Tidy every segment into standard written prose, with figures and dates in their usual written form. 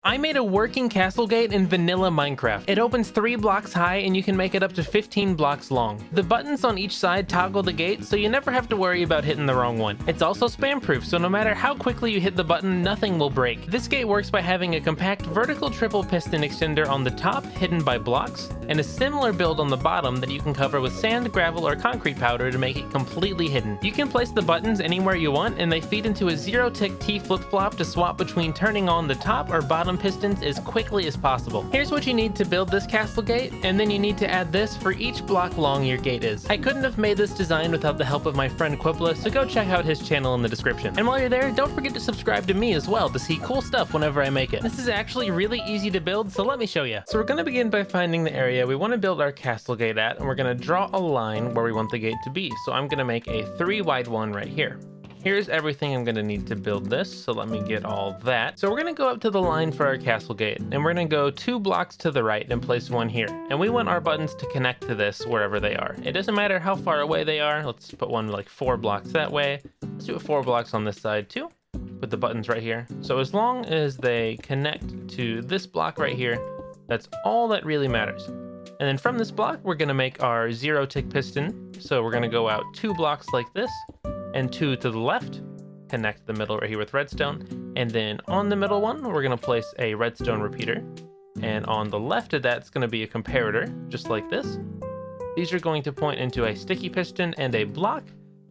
I made a working castle gate in vanilla Minecraft. It opens 3 blocks high and you can make it up to 15 blocks long. The buttons on each side toggle the gate, so you never have to worry about hitting the wrong one. It's also spam proof, so no matter how quickly you hit the button, nothing will break. This gate works by having a compact vertical triple piston extender on the top hidden by blocks, and a similar build on the bottom that you can cover with sand, gravel, or concrete powder to make it completely hidden. You can place the buttons anywhere you want, and they feed into a 0-tick T flip-flop to swap between turning on the top or bottom pistons as quickly as possible. Here's what you need to build this castle gate, and then you need to add this for each block long your gate is. I couldn't have made this design without the help of my friend Quipla, so go check out his channel in the description. And while you're there, don't forget to subscribe to me as well to see cool stuff whenever I make it. This is actually really easy to build, so let me show you. So we're going to begin by finding the area we want to build our castle gate at, and we're going to draw a line where we want the gate to be. So I'm going to make a 3 wide one right here. Here's everything I'm going to need to build this, so let me get all that. So we're going to go up to the line for our castle gate, and we're going to go 2 blocks to the right and place one here. And we want our buttons to connect to this wherever they are. It doesn't matter how far away they are. Let's put one like 4 blocks that way. Let's do it 4 blocks on this side too. Put the buttons right here. So as long as they connect to this block right here, that's all that really matters. And then from this block, we're going to make our 0-tick piston. So we're going to go out 2 blocks like this, and 2 to the left, connect the middle right here with redstone, and then on the middle one we're going to place a redstone repeater, and on the left of that it's going to be a comparator, just like this. These are going to point into a sticky piston and a block,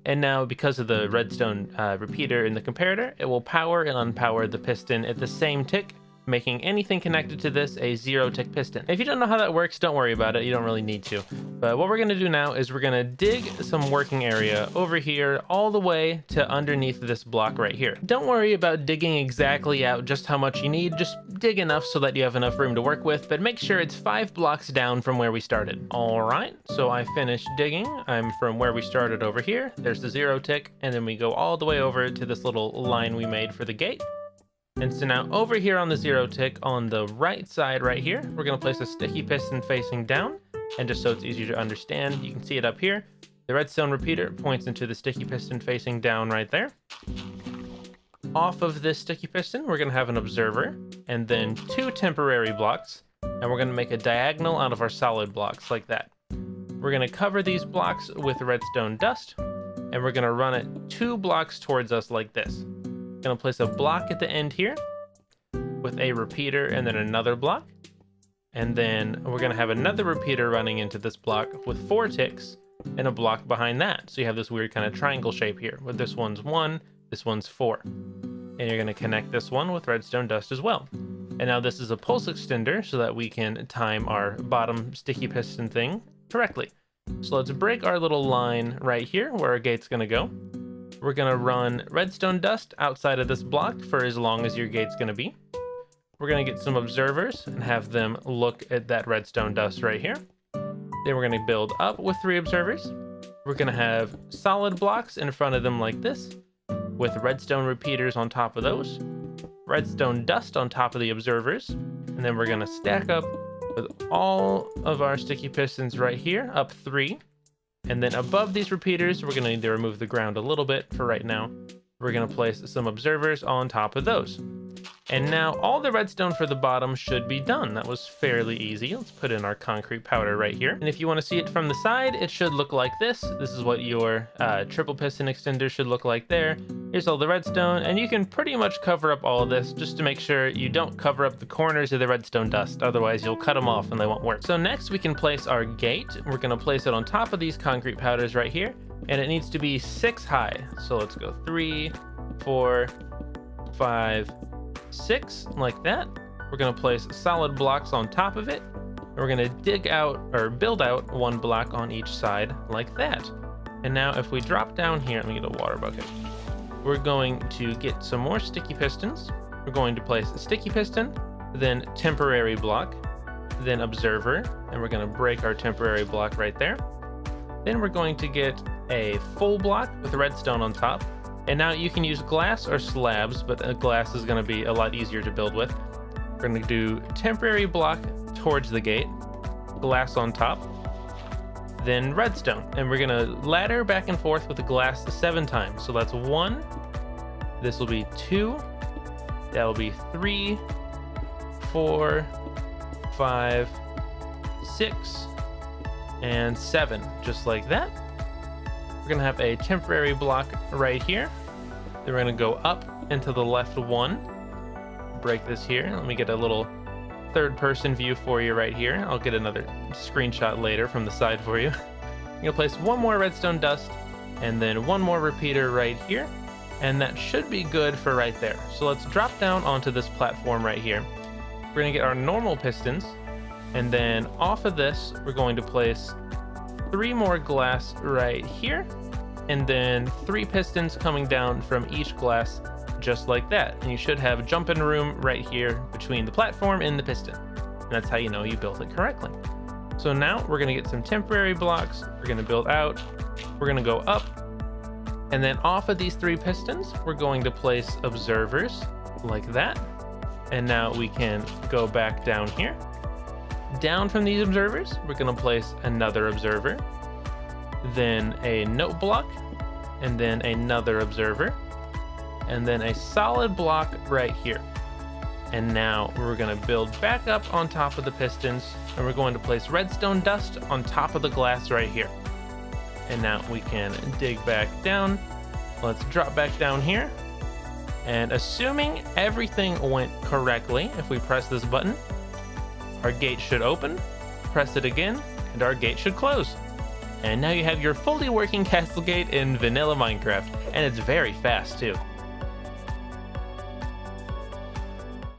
and now because of the redstone repeater in the comparator, it will power and unpower the piston at the same tick, making anything connected to this a 0-tick piston. If you don't know how that works, don't worry about it. You don't really need to. But what we're going to do now is we're going to dig some working area over here all the way to underneath this block right here. Don't worry about digging exactly out just how much you need. Just dig enough so that you have enough room to work with, but make sure it's 5 blocks down from where we started. All right, so I finished digging. I'm from where we started over here. There's the 0-tick, and then we go all the way over to this little line we made for the gate. And so now over here on the 0-tick on the right side right here, we're going to place a sticky piston facing down. And just so it's easier to understand, you can see it up here. The redstone repeater points into the sticky piston facing down right there. Off of this sticky piston, we're going to have an observer and then 2 temporary blocks. And we're going to make a diagonal out of our solid blocks like that. We're going to cover these blocks with redstone dust, and we're going to run it 2 blocks towards us like this. Going to place a block at the end here with a repeater and then another block, and then we're going to have another repeater running into this block with 4 ticks and a block behind that, so you have this weird kind of triangle shape here where this one's 1, this one's 4, and you're going to connect this one with redstone dust as well. And now this is a pulse extender so that we can time our bottom sticky piston thing correctly. So let's break our little line right here where our gate's going to go. We're going to run redstone dust outside of this block for as long as your gate's going to be. We're going to get some observers and have them look at that redstone dust right here. Then we're going to build up with 3 observers. We're going to have solid blocks in front of them like this, with redstone repeaters on top of those, redstone dust on top of the observers, and then we're going to stack up with all of our sticky pistons right here, up 3. And then above these repeaters, we're going to need to remove the ground a little bit for right now. We're going to place some observers on top of those. And now all the redstone for the bottom should be done. That was fairly easy. Let's put in our concrete powder right here. And if you want to see it from the side, it should look like this. This is what your triple piston extender should look like there. Here's all the redstone, and you can pretty much cover up all of this just to make sure you don't cover up the corners of the redstone dust. Otherwise, you'll cut them off and they won't work. So next we can place our gate. We're going to place it on top of these concrete powders right here, and it needs to be 6 high. So let's go 3, 4, 5, 6, like that. We're going to place solid blocks on top of it. And we're going to dig out or build out 1 block on each side like that. And now if we drop down here, let me get a water bucket. We're going to get some more sticky pistons. We're going to place a sticky piston, then temporary block, then observer, and we're going to break our temporary block right there. Then we're going to get a full block with redstone on top. And now you can use glass or slabs, but glass is going to be a lot easier to build with. We're going to do temporary block towards the gate, glass on top, then redstone. And we're going to ladder back and forth with the glass 7 times. So that's 1, this will be 2, that will be 3, 4, 5, 6, and 7, just like that. We're gonna have a temporary block right here. Then we're gonna go up into the left 1. Break this here. Let me get a little third-person view for you right here. I'll get another screenshot later from the side for you. I'm gonna place one more redstone dust and then one more repeater right here, and that should be good for right there. So let's drop down onto this platform right here. We're gonna get our normal pistons, and then off of this we're going to place 3 more glass right here, and then 3 pistons coming down from each glass, just like that. And you should have jumping room right here between the platform and the piston. And that's how you know you built it correctly. So now we're gonna get some temporary blocks. We're gonna build out, we're gonna go up, and then off of these 3 pistons, we're going to place observers like that. And now we can go back down here. Down from these observers, we're gonna place another observer, then a note block, and then another observer, and then a solid block right here. And now we're gonna build back up on top of the pistons, and we're going to place redstone dust on top of the glass right here. And now we can dig back down. Let's drop back down here. And assuming everything went correctly, if we press this button, our gate should open, press it again, and our gate should close. And now you have your fully working castle gate in vanilla Minecraft, and it's very fast too.